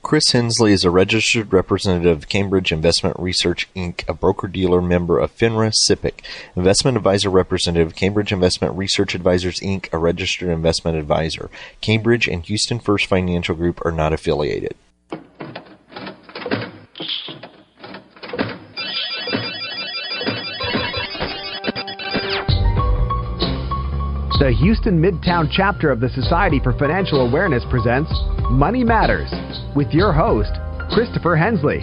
Chris Hensley is a registered representative of Cambridge Investment Research, Inc., a broker-dealer member of FINRA SIPC, investment advisor representative of Cambridge Investment Research Advisors, Inc., a registered investment advisor. Cambridge and Houston First Financial Group are not affiliated. The Houston Midtown chapter of the Society for Financial Awareness presents Money Matters with your host, Christopher Hensley.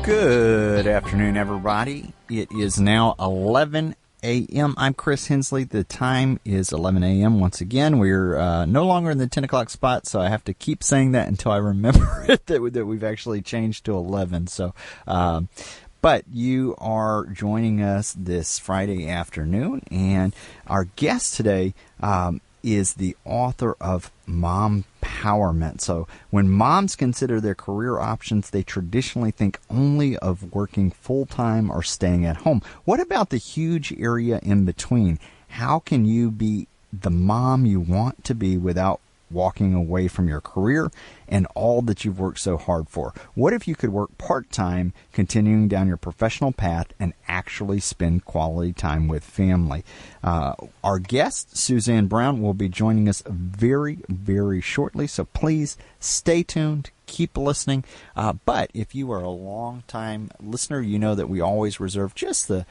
Good afternoon, everybody. It is now 11 a.m. I'm Chris Hensley. The time is 11 a.m. once again. We're no longer in the 10 o'clock spot, so I have to keep saying that until I remember it that we've actually changed to 11. So, but you are joining us this Friday afternoon, and our guest today is the author of Mompowerment. So when moms consider their career options, they traditionally think only of working full-time or staying at home. What about the huge area in between? How can you be the mom you want to be without walking away from your career and all that you've worked so hard for? What if you could work part-time, continuing down your professional path, and actually spend quality time with family? Our guest, Suzanne Brown, will be joining us very, very shortly, so please stay tuned. Keep listening. But if you are a long-time listener, you know that we always reserve just the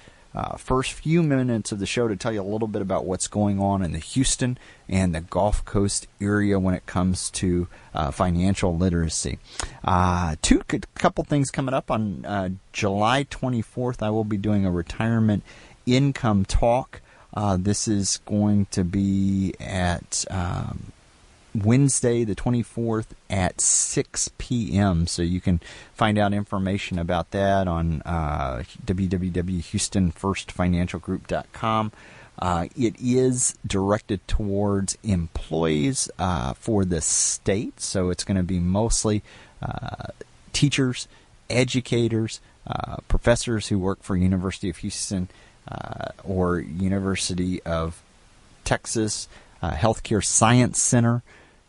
first few minutes of the show to tell you a little bit about what's going on in the Houston and the Gulf Coast area when it comes to financial literacy. Couple things coming up on July 24th. I will be doing a retirement income talk. This is going to be at Wednesday, the 24th at 6 p.m. So you can find out information about that on www.houstonfirstfinancialgroup.com. It is directed towards employees for the state, so it's going to be mostly teachers, educators, professors who work for University of Houston or University of Texas, Healthcare Science Center,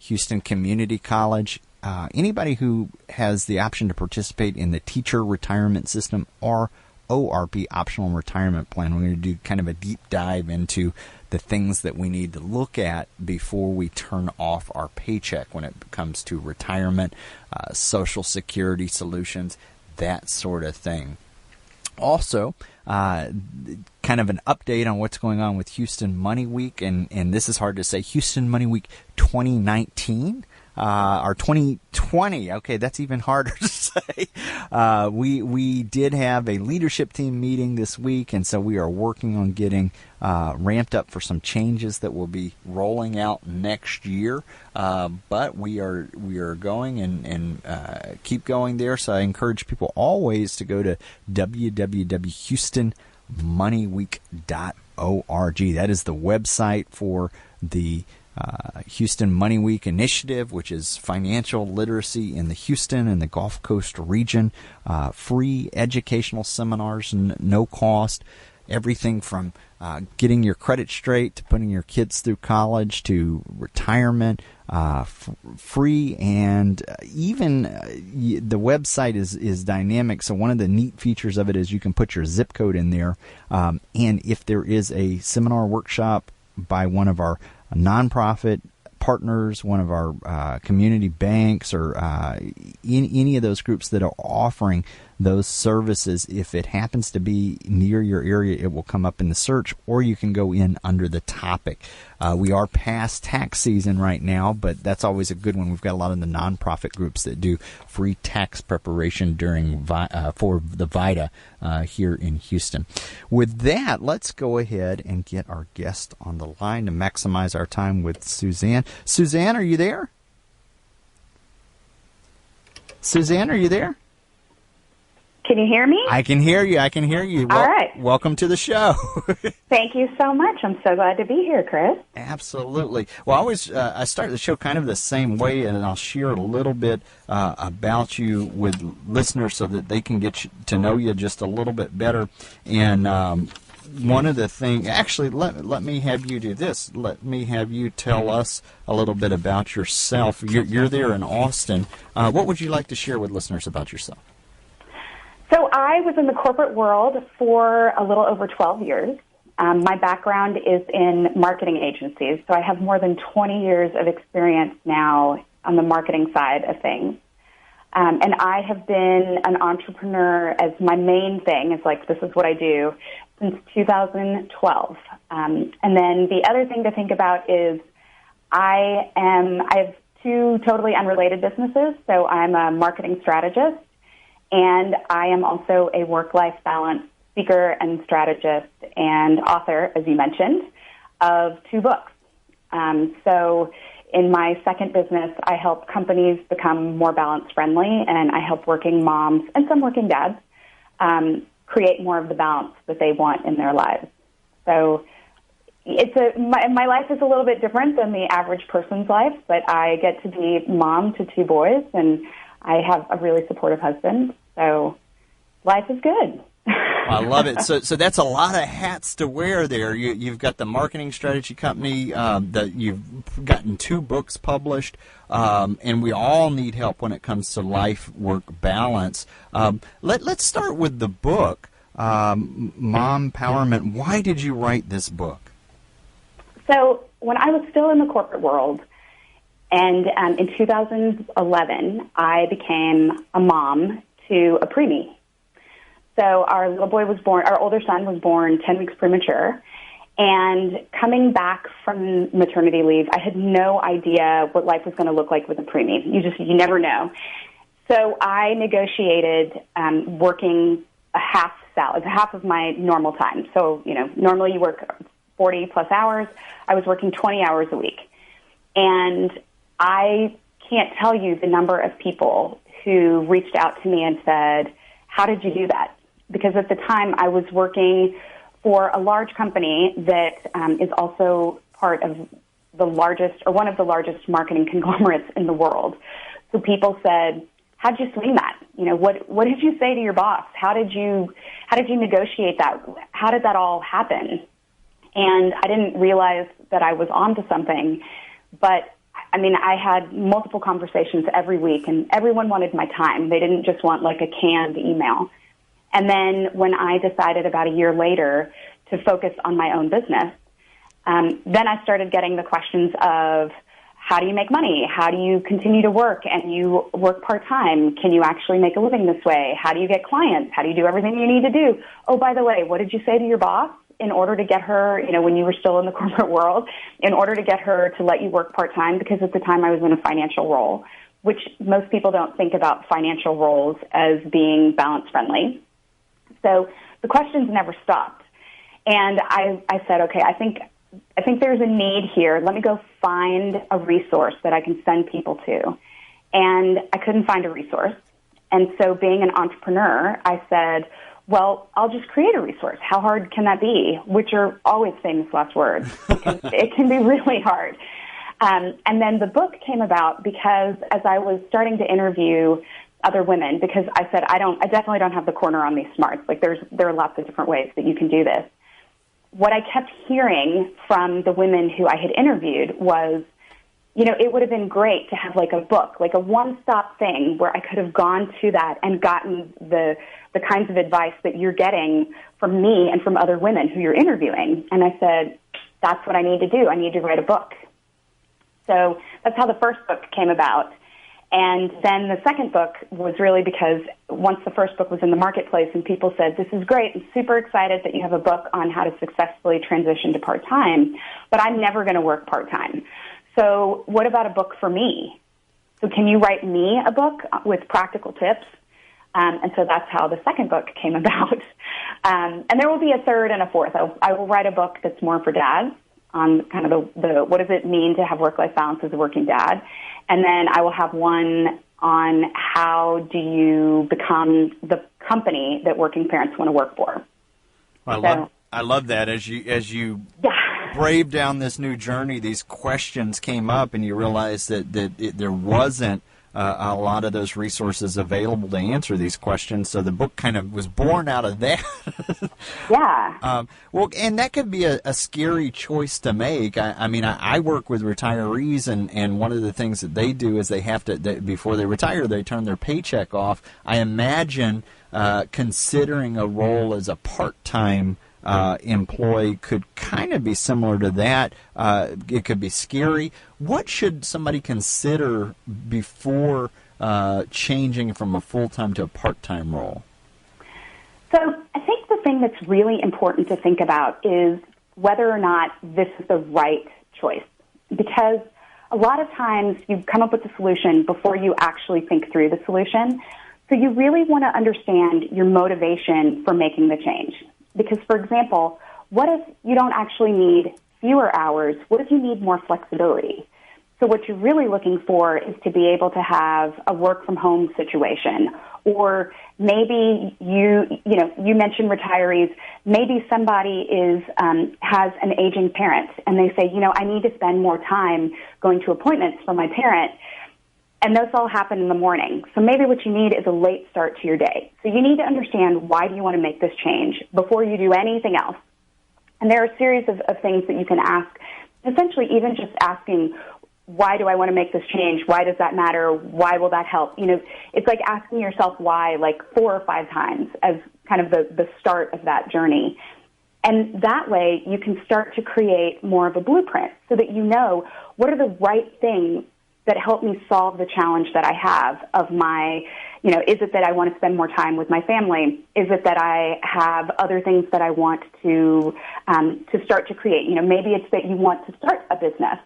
Houston Community College, anybody who has the option to participate in the Teacher Retirement System or ORP, Optional Retirement Plan. We're going to do kind of a deep dive into the things that we need to look at before we turn off our paycheck when it comes to retirement, Social Security solutions, that sort of thing. Also, kind of an update on what's going on with Houston Money Week, and this is hard to say, Houston Money Week 2019, or 2020, okay, that's even harder to say. We did have a leadership team meeting this week, and so we are working on getting ramped up for some changes that will be rolling out next year, but we are going and keep going there, so I encourage people always to go to www.houstonmoneyweek.org. That is the website for the Houston Money Week Initiative, which is financial literacy in the Houston and the Gulf Coast region. Free educational seminars, no cost. Everything from getting your credit straight to putting your kids through college to retirement, free, and even the website is dynamic. So one of the neat features of it is you can put your zip code in there, and if there is a seminar workshop by one of our nonprofit partners, one of our community banks, or any of those groups that are offering those services, if it happens to be near your area, it will come up in the search, or you can go in under the topic. We are past tax season right now, but that's always a good one. We've got a lot of the nonprofit groups that do free tax preparation during for the VITA here in Houston. With that, let's go ahead and get our guest on the line to maximize our time with Suzanne. Suzanne, are you there? Suzanne, are you there? Can you hear me? I can hear you. All right. Welcome to the show. Thank you so much. I'm so glad to be here, Chris. Absolutely. Well, I start the show kind of the same way, and I'll share a little bit about you with listeners so that they can get to know you just a little bit better. And one of the things, actually, let me have you do this. Let me have you tell us a little bit about yourself. You're there in Austin. What would you like to share with listeners about yourself? So I was in the corporate world for a little over 12 years. My background is in marketing agencies, so I have more than 20 years of experience now on the marketing side of things. And I have been an entrepreneur as my main thing. It's like, this is what I do since 2012. And then the other thing to think about is I have two totally unrelated businesses. So I'm a marketing strategist, and I am also a work-life balance speaker and strategist and author, as you mentioned, of 2 books. So in my second business, I help companies become more balance-friendly, and I help working moms and some working dads create more of the balance that they want in their lives. So my life is a little bit different than the average person's life, but I get to be mom to 2 boys, and I have a really supportive husband. So life is good. I love it. So that's a lot of hats to wear there. You've got the marketing strategy company, that you've gotten 2 books published, and we all need help when it comes to life-work balance. Let's start with the book, Mompowerment. Why did you write this book? So when I was still in the corporate world, and in 2011, I became a mom to a preemie. So our little boy was born, our older son was born 10 weeks premature. And coming back from maternity leave, I had no idea what life was going to look like with a preemie. You never know. So I negotiated working half of my normal time. So, normally you work 40 plus hours. I was working 20 hours a week. And I can't tell you the number of people who reached out to me and said, how did you do that? Because at the time I was working for a large company that is also part of the largest, or one of the largest marketing conglomerates in the world. So people said, how'd you swing that? What did you say to your boss? How did you negotiate that? How did that all happen? And I didn't realize that I was onto something, but I had multiple conversations every week, and everyone wanted my time. They didn't just want like a canned email. And then when I decided about a year later to focus on my own business, then I started getting the questions of, how do you make money? How do you continue to work and you work part-time? Can you actually make a living this way? How do you get clients? How do you do everything you need to do? Oh, by the way, what did you say to your boss in order to get her, when you were still in the corporate world, in order to get her to let you work part-time? Because at the time I was in a financial role, which most people don't think about financial roles as being balance-friendly. So the questions never stopped. And I said, okay, I think there's a need here. Let me go find a resource that I can send people to. And I couldn't find a resource. And so being an entrepreneur, I said, well, I'll just create a resource. How hard can that be? Which are always famous last words, because it can be really hard. And then the book came about because as I was starting to interview other women, because I said, I definitely don't have the corner on these smarts. Like there are lots of different ways that you can do this. What I kept hearing from the women who I had interviewed was, it would have been great to have like a book, like a one-stop thing where I could have gone to that and gotten the kinds of advice that you're getting from me and from other women who you're interviewing. And I said, that's what I need to do. I need to write a book. So that's how the first book came about. And then the second book was really because once the first book was in the marketplace and people said, this is great, I'm super excited that you have a book on how to successfully transition to part-time, but I'm never going to work part-time. So what about a book for me? So can you write me a book with practical tips? And so that's how the second book came about. And there will be a third and a fourth. I will write a book that's more for dads on kind of the what does it mean to have work-life balance as a working dad. And then I will have one on how do you become the company that working parents want to work for. I love that. As you brave down this new journey, these questions came up, and you realized that there wasn't a lot of those resources available to answer these questions. So the book kind of was born out of that. Yeah. Well, and that could be a scary choice to make. I mean, I work with retirees, and one of the things that they do is they have to, before they retire, they turn their paycheck off. I imagine considering a role as a part-time employee could kind of be similar to that. It could be scary. What should somebody consider before changing from a full-time to a part-time role? So I think the thing that's really important to think about is whether or not this is the right choice. Because a lot of times you come up with a solution before you actually think through the solution. So you really want to understand your motivation for making the change. Because, for example, what if you don't actually need fewer hours? What if you need more flexibility? So what you're really looking for is to be able to have a work-from-home situation. Or maybe you mentioned retirees. Maybe somebody has an aging parent, and they say, I need to spend more time going to appointments for my parent. And those all happen in the morning. So maybe what you need is a late start to your day. So you need to understand, why do you want to make this change before you do anything else? And there are a series of things that you can ask. Essentially, even just asking, why do I want to make this change? Why does that matter? Why will that help? It's like asking yourself why like 4 or 5 times as kind of the start of that journey. And that way you can start to create more of a blueprint so that you know what are the right things that help me solve the challenge that I have of my, is it that I want to spend more time with my family? Is it that I have other things that I want to start to create? Maybe it's that you want to start a business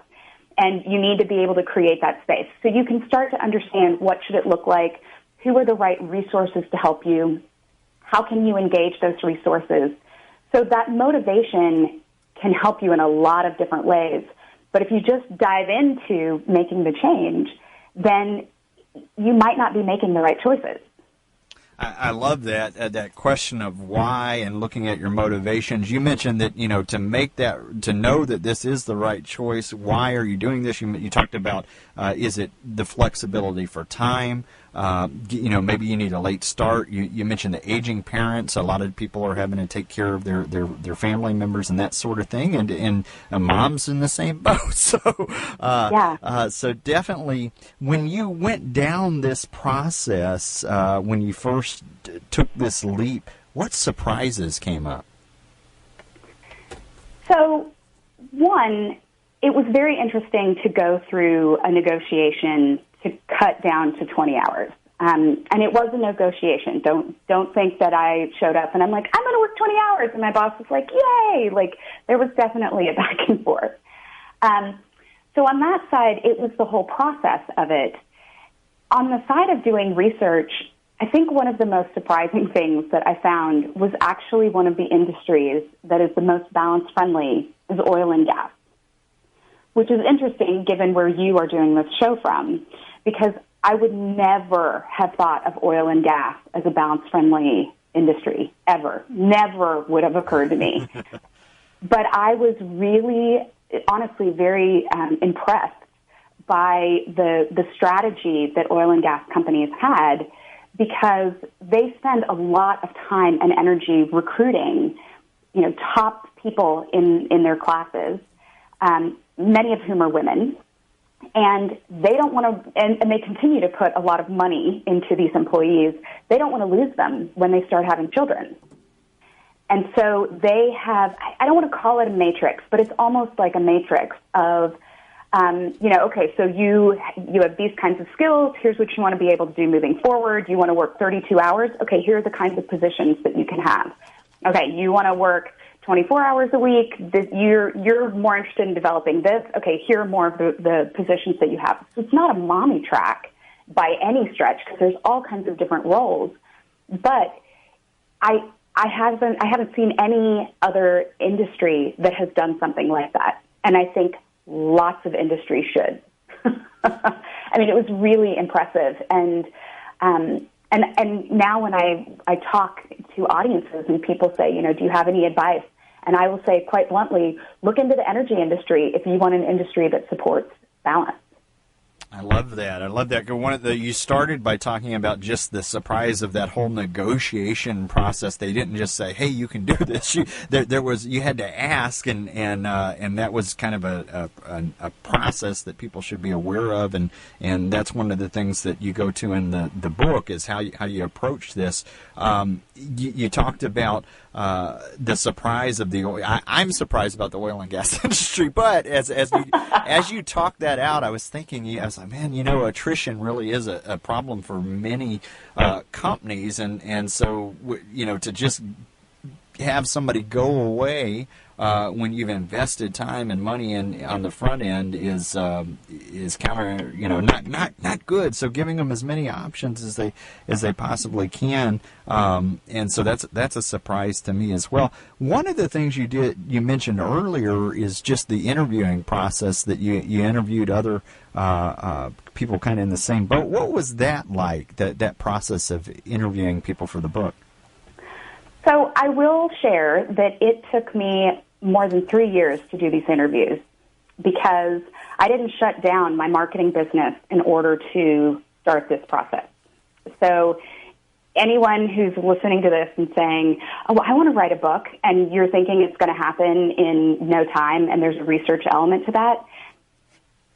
and you need to be able to create that space. So you can start to understand, what should it look like? Who are the right resources to help you? How can you engage those resources? So that motivation can help you in a lot of different ways. But if you just dive into making the change, then you might not be making the right choices. I love that question of why and looking at your motivations. You mentioned that, to know that this is the right choice. Why are you doing this? You talked about, is it the flexibility for time? Maybe you need a late start. You mentioned the aging parents. A lot of people are having to take care of their family members and that sort of thing. And mom's in the same boat. So definitely, when you went down this process, when you first took this leap, what surprises came up? So, one, it was very interesting to go through a negotiation to cut down to 20 hours. And it was a negotiation. Don't think that I showed up and I'm like, I'm going to work 20 hours. And my boss was like, yay. Like, there was definitely a back and forth. So on that side, it was the whole process of it. On the side of doing research, I think one of the most surprising things that I found was actually one of the industries that is the most balance friendly is oil and gas, which is interesting given where you are doing this show from, because I would never have thought of oil and gas as a balance friendly industry, ever. Never would have occurred to me. But I was really, honestly, very impressed by the strategy that oil and gas companies had, because they spend a lot of time and energy recruiting, top people in their classes, many of whom are women, and they don't want to, and they continue to put a lot of money into these employees. They don't want to lose them when they start having children. And so they have, I don't want to call it a matrix, but it's almost like a matrix of, okay, so you have these kinds of skills. Here's what you want to be able to do moving forward. You want to work 32 hours. Okay, here are the kinds of positions that you can have. Okay, you want to work 24 hours a week. You're more interested in developing this. Okay, here are more of the positions that you have. So it's not a mommy track by any stretch, because there's all kinds of different roles. But I haven't seen any other industry that has done something like that. And I think lots of industries should. I mean, it was really impressive. And now when I talk to audiences and people say, do you have any advice? And I will say quite bluntly, look into the energy industry if you want an industry that supports balance. I love that. You started by talking about just the surprise of that whole negotiation process. They didn't just say, "Hey, you can do this." You had to ask, and that was kind of a process that people should be aware of, and that's one of the things that you go to in the book is how you approach this. You talked about the surprise of the oil. I'm surprised about the oil and gas industry, but as you talked that out, I was thinking, I was like, man, attrition really is a problem for many companies, and so to just have somebody go away when you've invested time and money on the front end is counter, not good. So giving them as many options as they possibly can, and so that's a surprise to me as well. One of the things you mentioned earlier is just the interviewing process, that you interviewed other people kind of in the same boat. What was that like? That process of interviewing people for the book? So I will share that it took me more than 3 years to do these interviews because I didn't shut down my marketing business in order to start this process. So anyone who's listening to this and saying, oh, I want to write a book, and you're thinking it's going to happen in no time and there's a research element to that,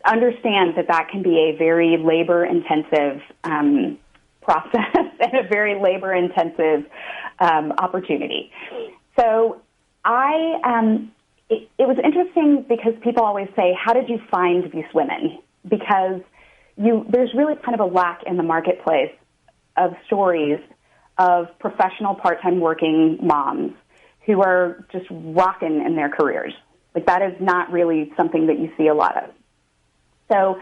understand that can be a very labor-intensive process and a very labor-intensive opportunity. So it was interesting because people always say, how did you find these women? Because there's really kind of a lack in the marketplace of stories of professional part-time working moms who are just rocking in their careers. Like, that is not really something that you see a lot of. So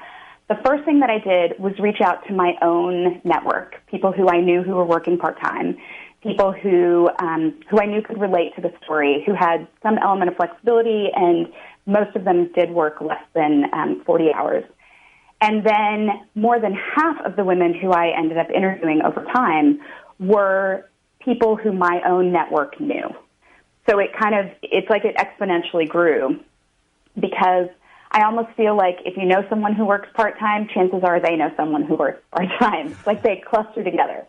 the first thing that I did was reach out to my own network, people who I knew who were working part-time, people who I knew could relate to the story, who had some element of flexibility, and most of them did work less than 40 hours. And then more than half of the women who I ended up interviewing over time were people who my own network knew. So it's like it exponentially grew, because I almost feel like if you know someone who works part-time, chances are they know someone who works part-time. Like, they cluster together.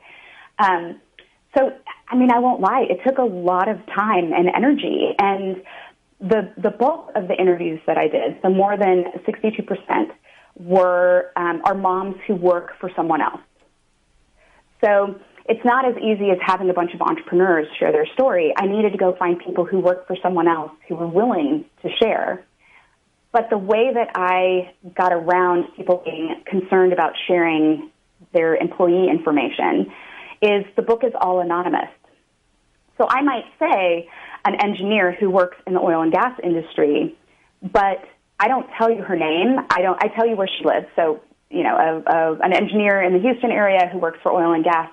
So, I mean, I won't lie, it took a lot of time and energy. And the bulk of the interviews that I did, so more than 62%, are moms who work for someone else. So it's not as easy as having a bunch of entrepreneurs share their story. I needed to go find people who work for someone else who were willing to share. But the way that I got around people being concerned about sharing their employee information is the book is all anonymous. So I might say an engineer who works in the oil and gas industry, but I don't tell you her name. I tell you where she lives. So, an engineer in the Houston area who works for oil and gas.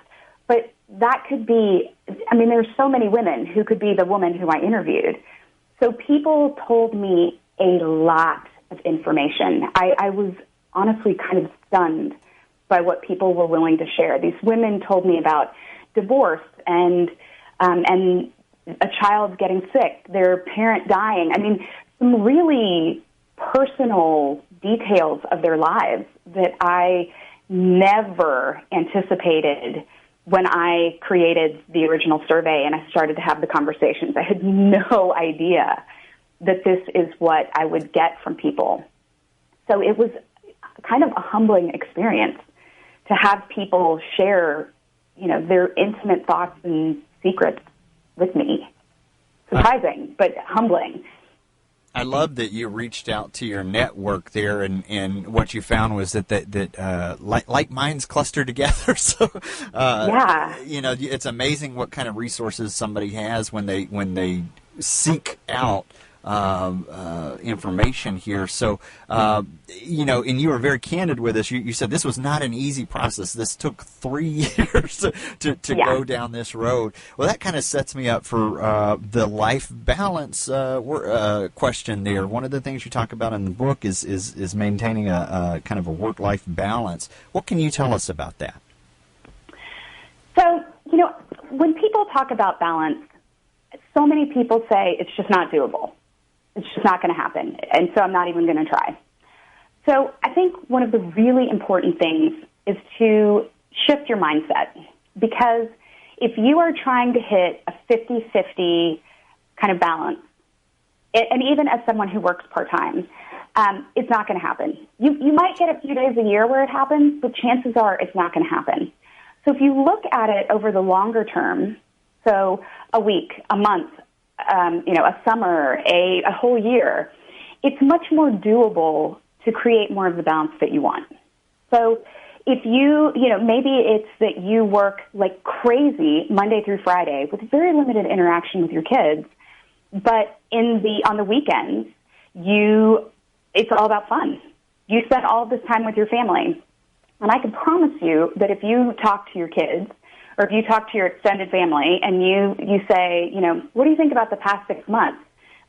But that could be, there's so many women who could be the woman who I interviewed. So people told me a lot of information. I was honestly kind of stunned by what people were willing to share. These women told me about divorce and a child getting sick, their parent dying. Some really personal details of their lives that I never anticipated when I created the original survey and I started to have the conversations. I had no idea that this is what I would get from people. So it was kind of a humbling experience to have people share, their intimate thoughts and secrets with me. Surprising, but humbling. I love that you reached out to your network there, and what you found was that like minds cluster together. So, yeah, it's amazing what kind of resources somebody has when they seek out information here. So, and you were very candid with us. You said this was not an easy process. This took 3 years to go down this road. Well, that kind of sets me up for the life balance question there. One of the things you talk about in the book is maintaining a kind of a work-life balance. What can you tell us about that? So, when people talk about balance, so many people say it's just not doable. It's just not going to happen, and so I'm not even going to try. So I think one of the really important things is to shift your mindset, because if you are trying to hit a 50-50 kind of balance, and even as someone who works part-time, it's not going to happen. You might get a few days a year where it happens, but chances are it's not going to happen. So if you look at it over the longer term, so a week, a month, a summer, a whole year, it's much more doable to create more of the balance that you want. So if maybe it's that you work like crazy Monday through Friday with very limited interaction with your kids, but on the weekends, it's all about fun. You spend all this time with your family. And I can promise you that if you talk to your kids, or if you talk to your extended family and you say, what do you think about the past 6 months?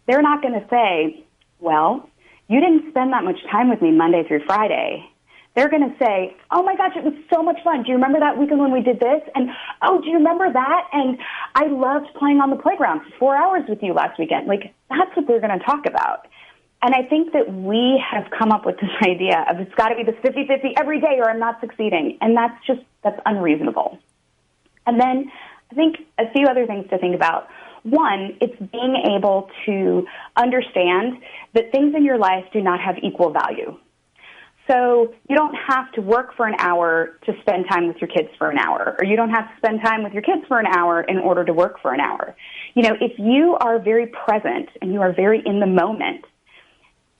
They're not going to say, well, you didn't spend that much time with me Monday through Friday. They're going to say, oh my gosh, it was so much fun. Do you remember that weekend when we did this? And, oh, do you remember that? And I loved playing on the playground for 4 hours with you last weekend. Like, that's what they're going to talk about. And I think that we have come up with this idea of it's got to be this 50-50 every day or I'm not succeeding. And that's unreasonable. And then I think a few other things to think about. One, it's being able to understand that things in your life do not have equal value. So you don't have to work for an hour to spend time with your kids for an hour, or you don't have to spend time with your kids for an hour in order to work for an hour. If you are very present and you are very in the moment,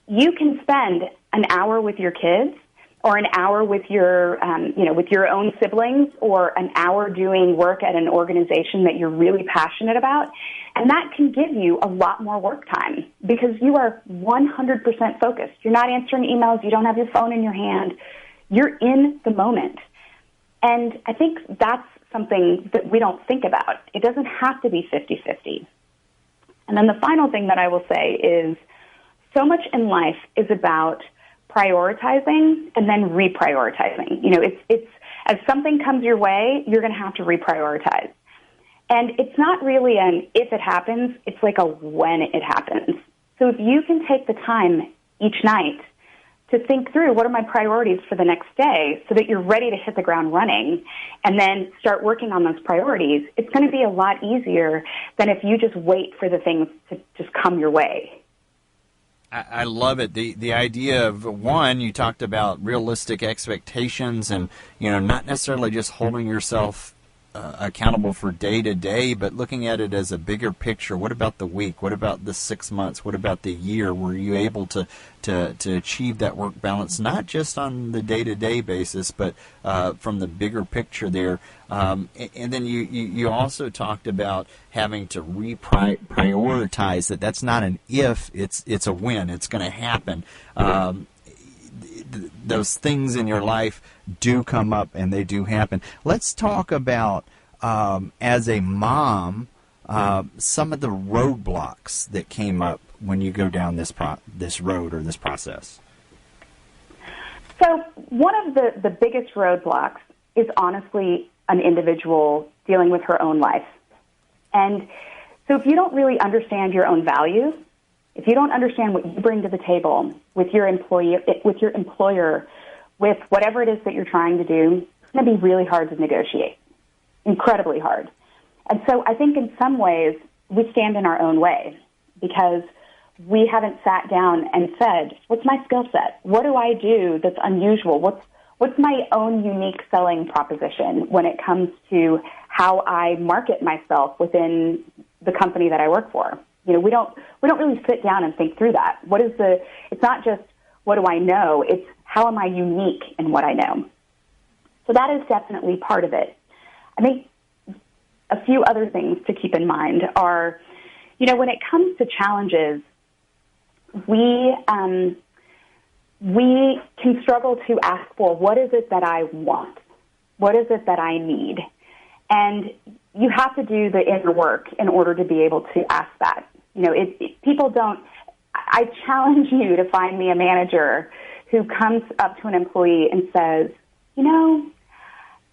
you can spend an hour with your kids or an hour with your own siblings, or an hour doing work at an organization that you're really passionate about. And that can give you a lot more work time because you are 100% focused. You're not answering emails. You don't have your phone in your hand. You're in the moment. And I think that's something that we don't think about. It doesn't have to be 50-50. And then the final thing that I will say is so much in life is about prioritizing and then reprioritizing. It's as something comes your way, you're going to have to reprioritize. And it's not really an if it happens, it's like a when it happens. So if you can take the time each night to think through what are my priorities for the next day so that you're ready to hit the ground running and then start working on those priorities, it's going to be a lot easier than if you just wait for the things to just come your way. I love it. The idea of, one, you talked about realistic expectations and, not necessarily just holding yourself accountable for day to day, but looking at it as a bigger picture. What about the week? What about the 6 months? What about the year? Were you able to achieve that work balance, not just on the day-to-day basis, but from the bigger picture there? And then you also talked about having to reprioritize that. That's not an if, it's a when. It's going to happen. Those things in your life do come up and they do happen. Let's talk about, as a mom, some of the roadblocks that came up when you go down this road or this process. So one of the biggest roadblocks is honestly an individual dealing with her own life. And so if you don't really understand your own value, if you don't understand what you bring to the table with your employer, with whatever it is that you're trying to do, it's going to be really hard to negotiate, incredibly hard. And so I think in some ways we stand in our own way because we haven't sat down and said, what's my skill set? What do I do that's unusual? What's my own unique selling proposition when it comes to how I market myself within the company that I work for? We don't really sit down and think through that. It's not just what do I know, it's how am I unique in what I know. So that is definitely part of it. I think a few other things to keep in mind are, when it comes to challenges, we can struggle to ask for, what is it that I want? What is it that I need? And you have to do the inner work in order to be able to ask that. You know, people don't, I challenge you to find me a manager who comes up to an employee and says, you know,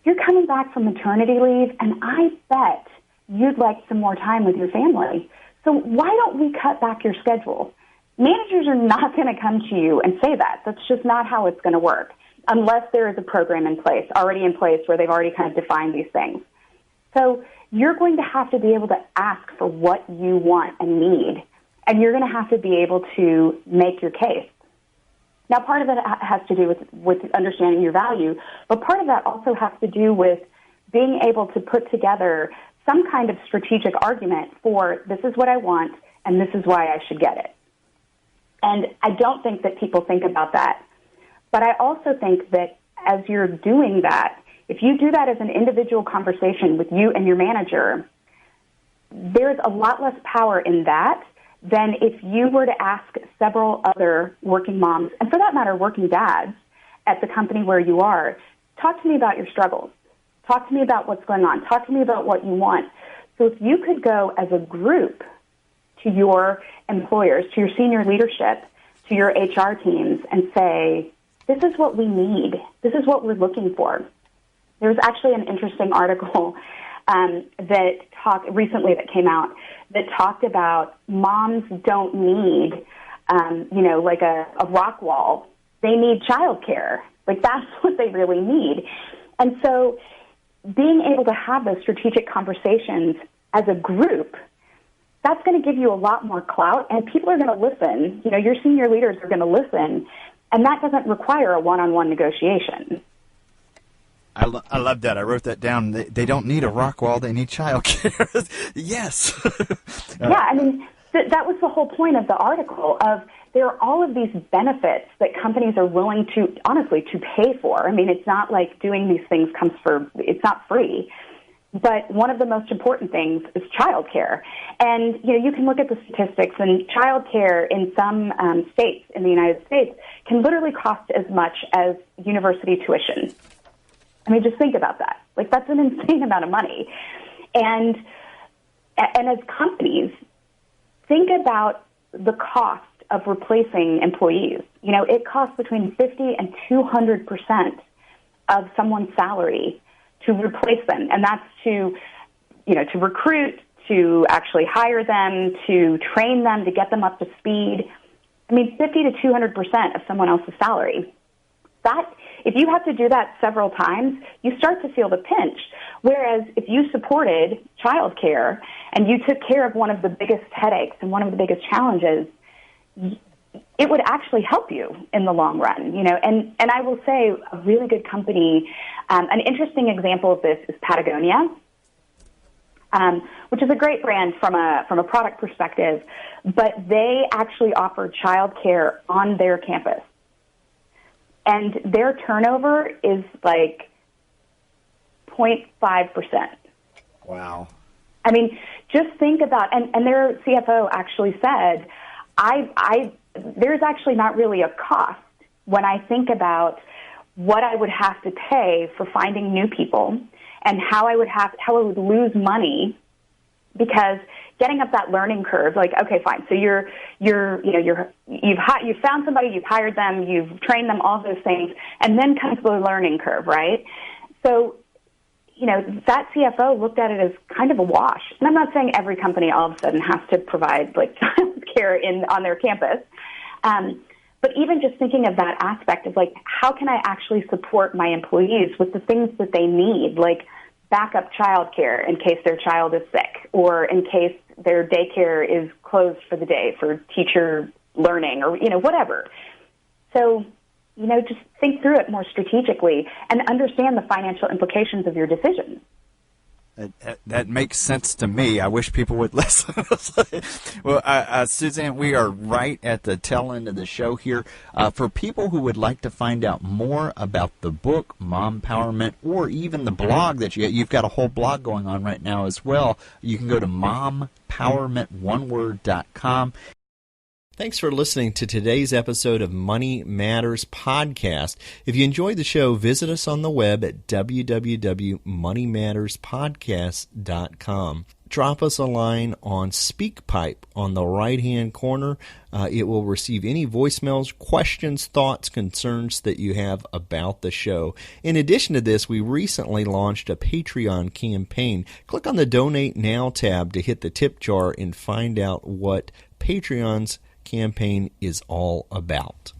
you're coming back from maternity leave, and I bet you'd like some more time with your family. So why don't we cut back your schedule? Managers are not going to come to you and say that. That's just not how it's going to work, unless there is a program already in place where they've already kind of defined these things. So you're going to have to be able to ask for what you want and need, and you're going to have to be able to make your case. Now, part of it has to do with understanding your value, but part of that also has to do with being able to put together some kind of strategic argument for, this is what I want and this is why I should get it. And I don't think that people think about that. But I also think that as you're doing that, if you do that as an individual conversation with you and your manager, there's a lot less power in that than if you were to ask several other working moms, and for that matter, working dads at the company where you are, talk to me about your struggles. Talk to me about what's going on. Talk to me about what you want. So if you could go as a group to your employers, to your senior leadership, to your HR teams and say, this is what we need. This is what we're looking for. There was actually an interesting article recently that came out that talked about moms don't need, like a rock wall. They need childcare. Like, that's what they really need. And so being able to have those strategic conversations as a group, that's going to give you a lot more clout, and people are going to listen. You know, your senior leaders are going to listen, and that doesn't require a one-on-one negotiation. I love that. I wrote that down. They don't need a rock wall. They need childcare. Yes. Yeah, I mean, that was the whole point of the article, of there are all of these benefits that companies are willing to, honestly, to pay for. I mean, it's not like doing these things it's not free. But one of the most important things is childcare. And, you know, you can look at the statistics, and childcare in some states in the United States can literally cost as much as university tuition. I mean, just think about that. Like, that's an insane amount of money. And as companies, think about the cost of replacing employees. You know, it costs between 50 and 200% of someone's salary to replace them. And that's to recruit, to actually hire them, to train them, to get them up to speed. I mean, 50 to 200% of someone else's salary. If you have to do that several times, you start to feel the pinch. Whereas if you supported childcare and you took care of one of the biggest headaches and one of the biggest challenges, it would actually help you in the long run, you know. And I will say, a really good company, an interesting example of this is Patagonia, which is a great brand from a product perspective, but they actually offer childcare on their campus. And their turnover is like 0.5%. Wow. I mean, just think about, and their CFO actually said, there's actually not really a cost when I think about what I would have to pay for finding new people and how I would lose money, because getting up that learning curve, like, okay, fine. So you've found somebody, you've hired them, you've trained them, all those things, and then comes the learning curve, right? So, you know, that CFO looked at it as kind of a wash. And I'm not saying every company all of a sudden has to provide like child care on their campus. But even just thinking of that aspect of like, how can I actually support my employees with the things that they need, like backup child care in case their child is sick, or in case their daycare is closed for the day for teacher learning, or, you know, whatever. So, you know, just think through it more strategically and understand the financial implications of your decisions. That makes sense to me. I wish people would listen. Well, Suzanne, we are right at the tail end of the show here. For people who would like to find out more about the book, Mompowerment, or even the blog that you've got a whole blog going on right now as well, you can go to mompowerment1word.com. Thanks for listening to today's episode of Money Matters Podcast. If you enjoyed the show, visit us on the web at www.moneymatterspodcast.com. Drop us a line on SpeakPipe on the right-hand corner. It will receive any voicemails, questions, thoughts, concerns that you have about the show. In addition to this, we recently launched a Patreon campaign. Click on the Donate Now tab to hit the tip jar and find out what Patreon's campaign is all about.